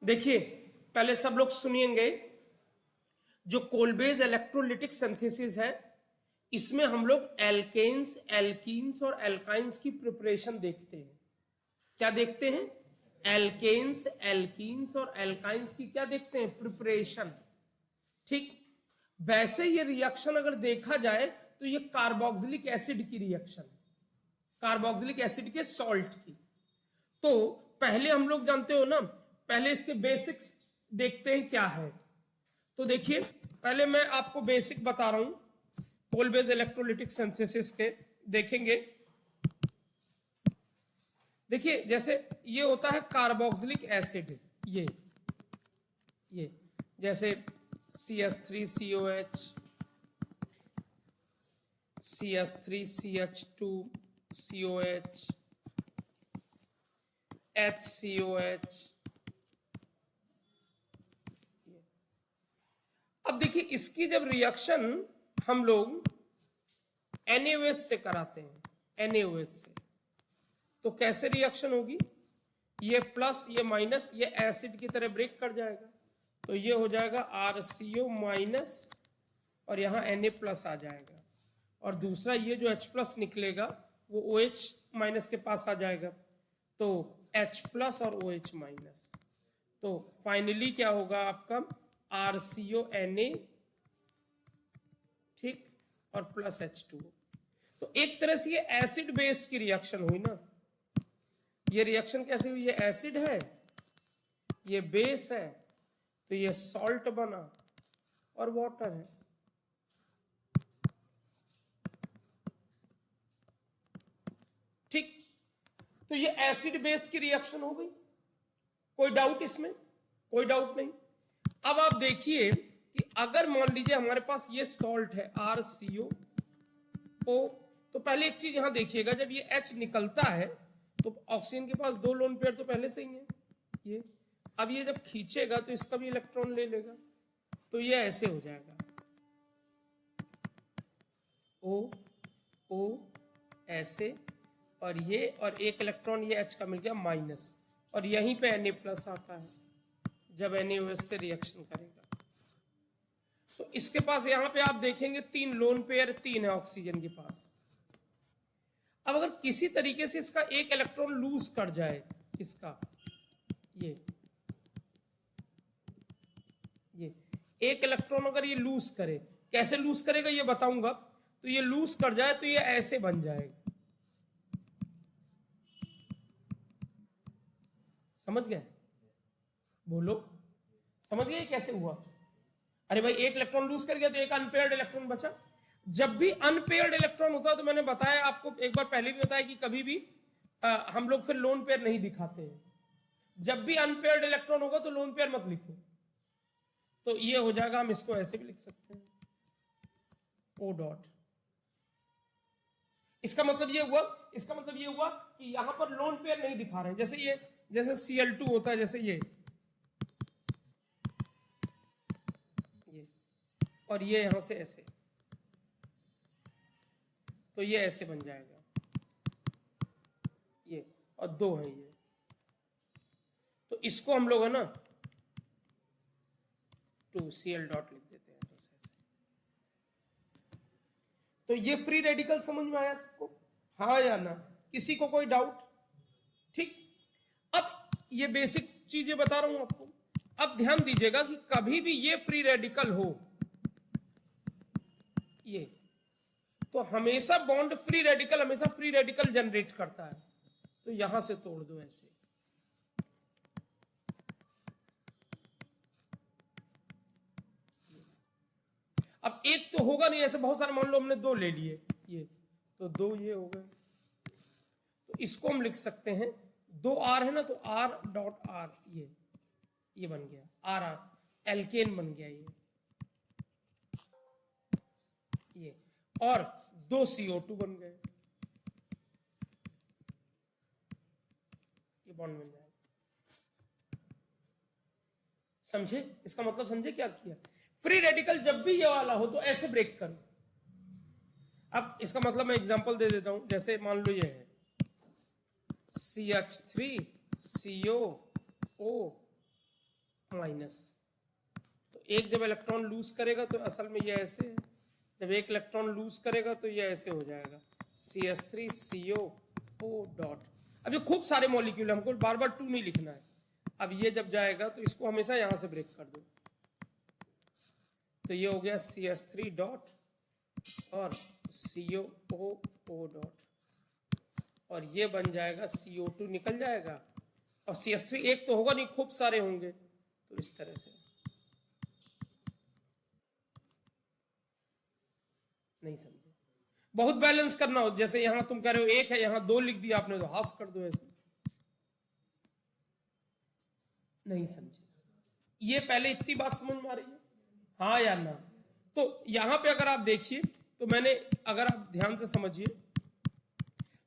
देखिए पहले सब लोग सुनिएंगे, जो कोलबेज इलेक्ट्रोलिटिक सिंथेसिस है इसमें हम लोग एल्केन्स, एल्कीन्स और एल्काइंस की प्रिपरेशन देखते हैं। क्या देखते हैं? एल्केन्स, एल्कीन्स और एल्काइंस की क्या देखते हैं? प्रिपरेशन। ठीक वैसे ये रिएक्शन अगर देखा जाए तो ये कार्बोक्सिलिक एसिड की रिएक्शन है, कार्बोक्सिलिक एसिड के सॉल्ट की। तो पहले हम लोग जानते हो ना, पहले इसके बेसिक्स देखते हैं क्या है। तो देखिए पहले मैं आपको बेसिक बता रहा हूं कोलबेज इलेक्ट्रोलिटिक सिंथेसिस के, देखेंगे। देखिए जैसे ये होता है कार्बोक्सिलिक एसिड, ये जैसे CH3COH, CH3CH2COH, HCOH। अब देखिए इसकी जब रिएक्शन हम लोग NaOH से कराते हैं, NaOH से, तो कैसे रिएक्शन होगी? ये प्लस ये माइनस ये एसिड की तरह ब्रेक कर जाएगा, तो ये हो जाएगा RCO माइनस और यहां Na प्लस आ जाएगा, और दूसरा ये जो H प्लस निकलेगा वो OH माइनस के पास आ जाएगा, तो H प्लस और OH माइनस, तो फाइनली क्या होगा आपका RCO Na, ठीक, और प्लस H2O। तो एक तरह से ये एसिड बेस की रिएक्शन हुई ना। ये रिएक्शन कैसे हुई? ये एसिड है, ये बेस है, तो ये सॉल्ट बना और वाटर है। ठीक, तो ये एसिड बेस की रिएक्शन हो गई, कोई डाउट इसमें? कोई डाउट नहीं। अब आप देखिए कि अगर मान लीजिए हमारे पास ये सॉल्ट है RCO, तो पहले एक चीज यहां देखिएगा, जब ये H निकलता है तो ऑक्सीजन के पास दो लोन पेयर तो पहले से ही है, ये अब ये जब खींचेगा तो इसका भी इलेक्ट्रॉन ले लेगा, तो ये ऐसे हो जाएगा O ऐसे, और ये और एक इलेक्ट्रॉन ये H का मिल गया माइनस, और यहीं पे Na प्लस आता है जब NaOH से रिएक्शन करेगा। तो इसके पास यहां पे आप देखेंगे 3 लोन पेयर, 3 है ऑक्सीजन के पास। अब अगर किसी तरीके से इसका एक इलेक्ट्रॉन लूज कर जाए, इसका ये एक इलेक्ट्रॉन अगर ये लूज करे, कैसे लूज करेगा ये बताऊंगा, तो ये लूज कर जाए तो ये ऐसे बन जाएगा, समझ गए? बोलो, समझ गए कैसे हुआ? अरे भाई एक इलेक्ट्रॉन लूज कर गया तो एक अनपेयर्ड इलेक्ट्रॉन बचा। जब भी अनपेयर्ड इलेक्ट्रॉन होता है, तो मैंने बताया आपको एक बार पहले भी बताया कि कभी भी हम लोग फिर लोन पेयर नहीं दिखाते हैं। जब भी अनपेयर्ड इलेक्ट्रॉन होगा तो लोन पेयर मत लिखो, तो ये हो जाएगा, हम इसको ऐसे भी लिख सकते हैं O डॉट। इसका मतलब ये हुआ, इसका मतलब ये हुआ कि यहां पर लोन पेयर नहीं दिखा रहे हैं, जैसे ये, जैसे Cl2 होता है, जैसे ये और ये यहां से ऐसे, तो ये ऐसे बन जाएगा, ये और 2 है ये, तो इसको हम लोग है ना 2Cl डॉट लिख देते हैं, बस ऐसे। तो ये फ्री रेडिकल समझ में आया सबको? हाँ या ना? किसी को कोई डाउट? ठीक, अब ये बेसिक चीजें बता रहा हूं आपको। अब ध्यान दीजिएगा कि कभी भी ये फ्री रेडिकल हो, ये तो हमेशा बॉन्ड फ्री रेडिकल हमेशा फ्री रेडिकल जनरेट करता है, तो यहां से तोड़ दो ऐसे, अब एक तो होगा नहीं, ऐसे बहुत सारे, मान लो हमने 2 ले लिए, ये तो 2 ये हो गए, तो इसको हम लिख सकते हैं 2R है ना, तो R डॉट R, ये बन गया RR, एल्केन बन गया ये और 2 CO2 बन गए, ये बॉन्ड बन जाएगा। समझे? इसका मतलब समझे क्या किया? फ्री रेडिकल जब भी ये वाला हो तो ऐसे ब्रेक करो। अब इसका मतलब मैं एग्जांपल दे देता हूं, जैसे मान लो ये है CH3CO O माइनस। तो एक जब इलेक्ट्रॉन लूज करेगा तो असल में ये ऐसे है, जब एक इलेक्ट्रॉन लूज करेगा तो ये ऐसे हो जाएगा CH3CO डॉट। अब ये खूब सारे मॉलिक्यूल, हमको बार बार 2 नहीं लिखना है। अब ये जब जाएगा तो इसको हमेशा यहां से ब्रेक कर दो, तो ये हो गया CH3 डॉट और COO डॉट, और ये बन जाएगा CO2 निकल जाएगा, और CH3 एक तो होगा नहीं, खूब सारे होंगे, तो इस तरह से। नहीं समझे? बहुत बैलेंस करना हो, जैसे यहां तुम कह रहे हो एक है, यहां 2 लिख दिया आपने, तो हाफ कर दो ऐसे। नहीं समझे? ये पहले इतनी बात समझ में आ रही है, हाँ या ना? तो यहां पे अगर आप देखिए, तो मैंने, अगर आप ध्यान से समझिए,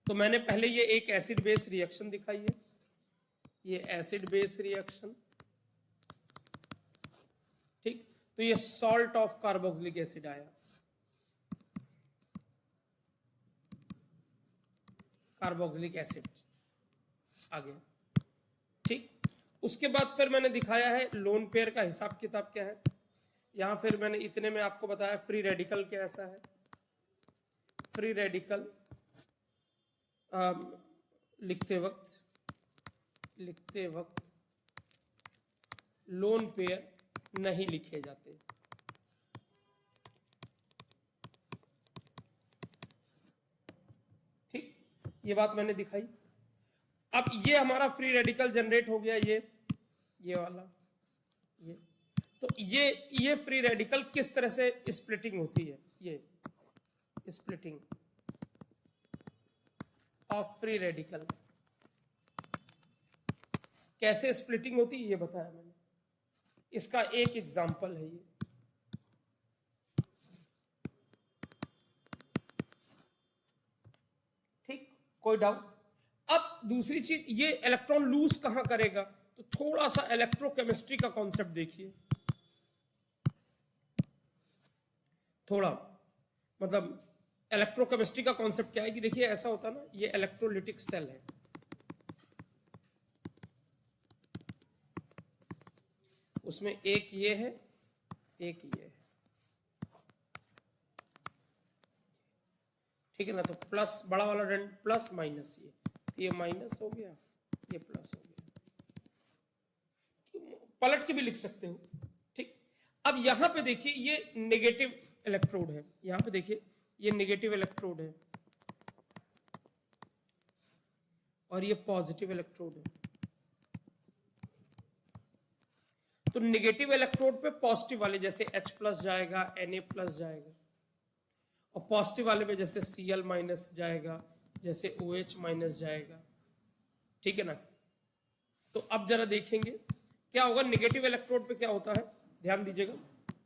तो मैंने पहले ये एक एसिड बेस रिएक्शन दिखाई है, ये एसिड बेस रिएक्शन, ठीक। तो ये सॉल्ट ऑफ कार्बोक्सिलिक एसिड आया, कार्बोक्सिलिक एसिड आ गया, ठीक। उसके बाद फिर मैंने दिखाया है लोन पेयर का हिसाब किताब क्या है। यहां फिर मैंने इतने में आपको बताया फ्री रेडिकल कैसा है। फ्री रेडिकल लिखते वक्त लोन पेयर नहीं लिखे जाते, ठीक, ये बात मैंने दिखाई। अब ये हमारा फ्री रेडिकल जनरेट हो गया, ये वाला, ये तो ये फ्री रेडिकल किस तरह से स्प्लिटिंग होती है, ये स्प्लिटिंग ऑफ फ्री रेडिकल कैसे स्प्लिटिंग होती है ये बताया मैंने। इसका एक एग्जांपल है ये, ठीक, कोई डाउट? अब दूसरी चीज, ये इलेक्ट्रॉन लूज कहां करेगा, तो थोड़ा सा इलेक्ट्रोकेमिस्ट्री का कॉन्सेप्ट देखिए, थोड़ा मतलब इलेक्ट्रोकेमिस्ट्री का कॉन्सेप्ट क्या है कि देखिए ऐसा होता ना, ये इलेक्ट्रोलिटिक सेल है, उसमें एक ये है, एक ये है, ठीक है ना। तो प्लस बड़ा वाला डेंट प्लस माइनस, ये माइनस हो गया, ये प्लस हो गया, पलट के भी लिख सकते हो, ठीक। अब यहां पे देखिए ये नेगेटिव इलेक्ट्रोड है, यहां पे देखिए ये नेगेटिव इलेक्ट्रोड है और ये पॉजिटिव इलेक्ट्रोड है। तो नेगेटिव इलेक्ट्रोड पे पॉजिटिव वाले जैसे H प्लस जाएगा, Na प्लस जाएगा, और पॉजिटिव वाले पे जैसे Cl माइनस जाएगा, जैसे OH माइनस जाएगा, ठीक है ना। तो अब जरा देखेंगे क्या होगा नेगेटिव इलेक्ट्रोड पे, क्या होता है, ध्यान दीजिएगा।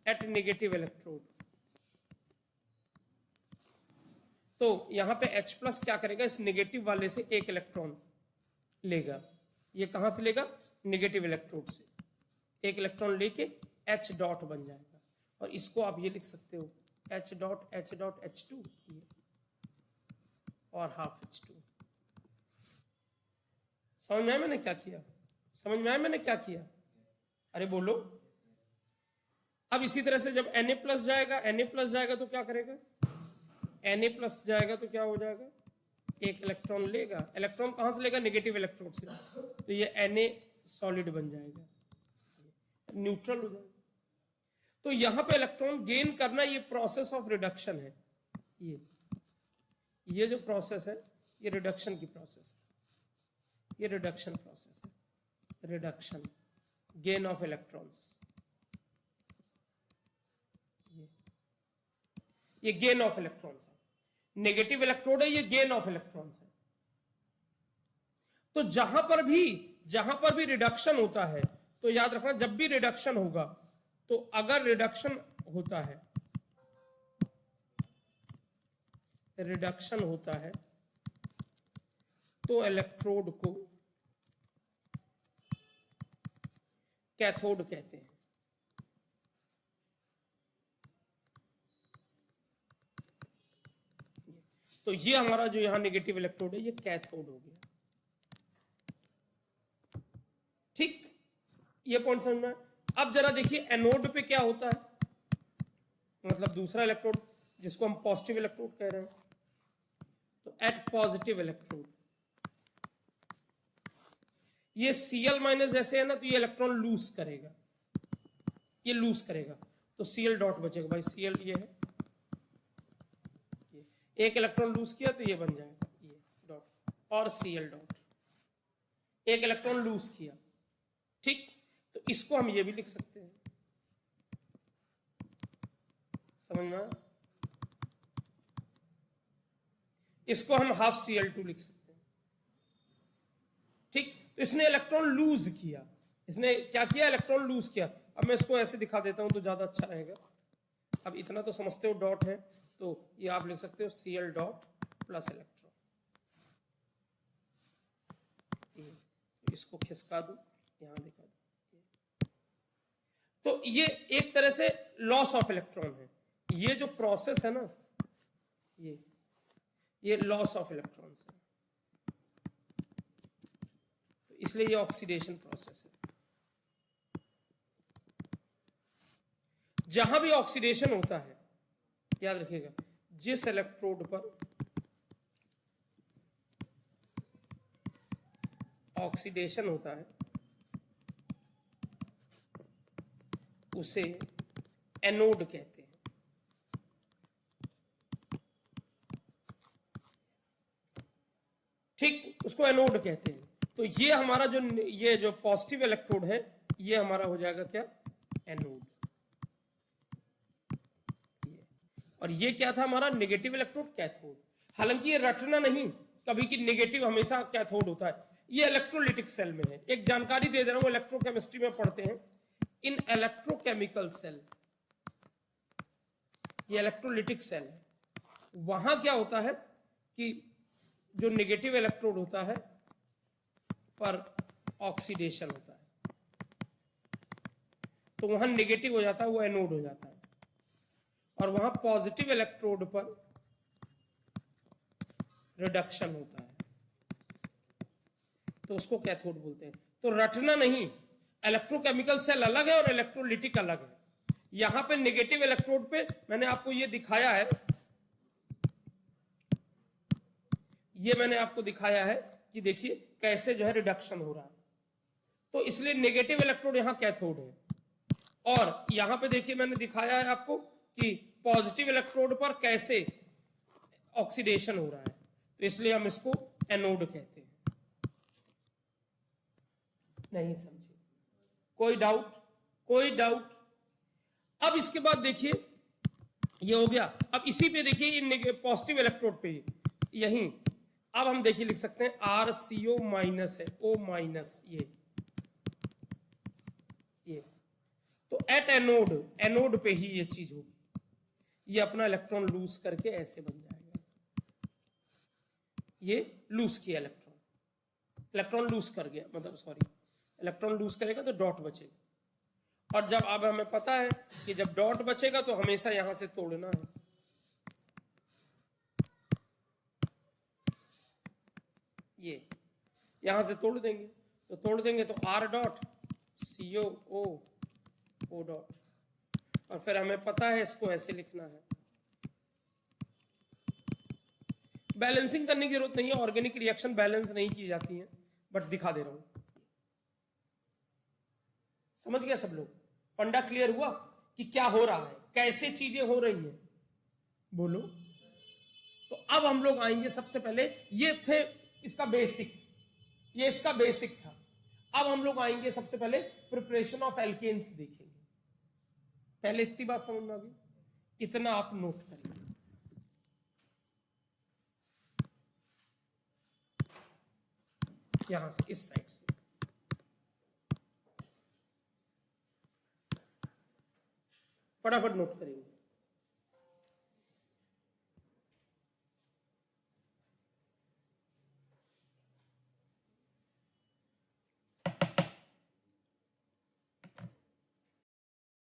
एट नेगेटिव इलेक्ट्रोड, तो यहां पे H प्लस क्या करेगा, इस नेगेटिव वाले से एक इलेक्ट्रॉन लेगा, ये कहां से लेगा, नेगेटिव इलेक्ट्रोड से एक इलेक्ट्रॉन लेके H डॉट बन जाएगा, और इसको आप ये लिख सकते हो H डॉट H2 और हाफ H2। समझ में आया मैंने क्या किया, समझ में आया मैंने क्या किया, अरे बोलो। अब इसी तरह से जब Na प्लस जाएगा तो क्या करेगा, Na प्लस जाएगा तो क्या हो जाएगा, एक इलेक्ट्रॉन लेगा, इलेक्ट्रॉन कहां से लेगा, नेगेटिव इलेक्ट्रोड से, तो ये Na सॉलिड बन जाएगा, न्यूट्रल हो जाएगा। तो यहां पे इलेक्ट्रॉन गेन करना ये प्रोसेस ऑफ रिडक्शन है, ये जो प्रोसेस है ये रिडक्शन की प्रोसेस है, ये रिडक्शन प्रोसेस है, रिडक्शन गेन ऑफ इलेक्ट्रॉन्स, ये गेन ऑफ इलेक्ट्रॉन्स है, नेगेटिव इलेक्ट्रोड है, ये गेन ऑफ इलेक्ट्रॉन्स है। तो जहां पर भी रिडक्शन होता है, तो याद रखना जब भी रिडक्शन होगा, तो अगर रिडक्शन होता है तो इलेक्ट्रोड को कैथोड कहते हैं। तो ये हमारा जो यहां नेगेटिव इलेक्ट्रोड है ये कैथोड हो गया, ठीक, ये पॉइंट समझ में। अब जरा देखिए एनोड पे क्या होता है, मतलब दूसरा इलेक्ट्रोड जिसको हम पॉजिटिव इलेक्ट्रोड कह रहे हैं, तो एट पॉजिटिव इलेक्ट्रोड ये Cl माइनस जैसे है ना, तो ये इलेक्ट्रॉन लूज करेगा, ये लूज करेगा, तो Cl डॉट बचेगा। भाई Cl ये है, ये एक इलेक्ट्रॉन लूज किया तो ये बन जाएगा ये डॉट, और Cl डॉट एक इलेक्ट्रॉन लूज किया, ठीक। तो इसको हम ये भी लिख सकते हैं, समझ में आया? इसको हम हाफ Cl2 लिख सकते हैं, ठीक। तो इसने इलेक्ट्रॉन लूज किया, इसने क्या किया, इलेक्ट्रॉन लूज किया। अब मैं इसको ऐसे दिखा देता हूं तो ज्यादा अच्छा रहेगा। अब इतना तो समझते हो डॉट है, तो ये आप लिख सकते हो Cl डॉट प्लस इलेक्ट्रॉन, इसको खिसका दो, यहां दिखा दो। तो ये एक तरह से लॉस ऑफ इलेक्ट्रॉन है, ये जो प्रोसेस है ना, ये लॉस ऑफ इलेक्ट्रॉन्स है, तो इसलिए ये ऑक्सीडेशन प्रोसेस है। जहां भी ऑक्सीडेशन होता है, याद रखिएगा, जिस इलेक्ट्रोड पर ऑक्सीडेशन होता है उसे एनोड कहते हैं, ठीक, उसको एनोड कहते हैं। तो ये हमारा जो पॉजिटिव इलेक्ट्रोड है, ये हमारा हो जाएगा क्या, एनोड। और ये क्या था हमारा नेगेटिव इलेक्ट्रोड, कैथोड। हालांकि ये रटना नहीं कभी कि नेगेटिव हमेशा कैथोड होता है, ये इलेक्ट्रोलिटिक सेल में है। एक जानकारी दे दे रहा हूं, इलेक्ट्रोकेमिस्ट्री में पढ़ते हैं, इन इलेक्ट्रोकेमिकल सेल, ये इलेक्ट्रोलिटिक सेल है, वहां क्या होता है कि जो नेगेटिव इलेक्ट्रोड होता है पर ऑक्सीडेशन होता है, तो वहां नेगेटिव हो जाता है, वो एनोड हो जाता है, और वहां पॉजिटिव इलेक्ट्रोड पर रिडक्शन होता है, तो उसको कैथोड बोलते हैं। तो रटना नहीं, इलेक्ट्रोकेमिकल सेल अलग है और इलेक्ट्रोलिटिक अलग है। यहां पे नेगेटिव इलेक्ट्रोड पे मैंने आपको ये दिखाया है, ये मैंने आपको दिखाया है कि देखिए कैसे जो है रिडक्शन हो रहा है, तो इसलिए नेगेटिव इलेक्ट्रोड यहां कैथोड है। और यहां पे देखिए मैंने दिखाया है आपको कि पॉजिटिव इलेक्ट्रोड पर कैसे ऑक्सीडेशन हो रहा है, तो इसलिए हम इसको एनोड कहते हैं। नहीं समझे? कोई डाउट? कोई डाउट? अब इसके बाद देखिए ये हो गया। अब इसी पे देखिए पॉजिटिव इलेक्ट्रोड पे यहीं अब हम देखिए लिख सकते हैं RCO माइनस है, O माइनस, ये तो एट एनोड पे ही ये चीज होगी, ये अपना इलेक्ट्रॉन लूज करके ऐसे बन जाएगा, ये लूज किया इलेक्ट्रॉन लूज कर गया, मतलब सॉरी इलेक्ट्रॉन लूज करेगा तो डॉट बचेगा। और जब अब हमें पता है कि जब डॉट बचेगा तो हमेशा यहां से तोड़ना है, ये यहां से तोड़ देंगे, तो R dot CO O dot, और फिर हमें पता है इसको ऐसे लिखना है। बैलेंसिंग करने की जरूरत नहीं है, ऑर्गेनिक रिएक्शन बैलेंस नहीं की जाती है, बट दिखा दे रहा हूं। समझ गया सब लोग? फंडा क्लियर हुआ कि क्या हो रहा है, कैसे चीजें हो रही हैं, बोलो। तो अब हम लोग आएंगे, सबसे पहले ये थे इसका बेसिक, ये इसका बेसिक था। अब हम लोग आएंगे सबसे पहले प्रिपरेशन ऑफ एल्केन्स देखेंगे। पहले इतनी बात समझ में आ गई, इतना आप नोट करेंगे। यहां से इस साइड से फटाफट नोट करेंगे।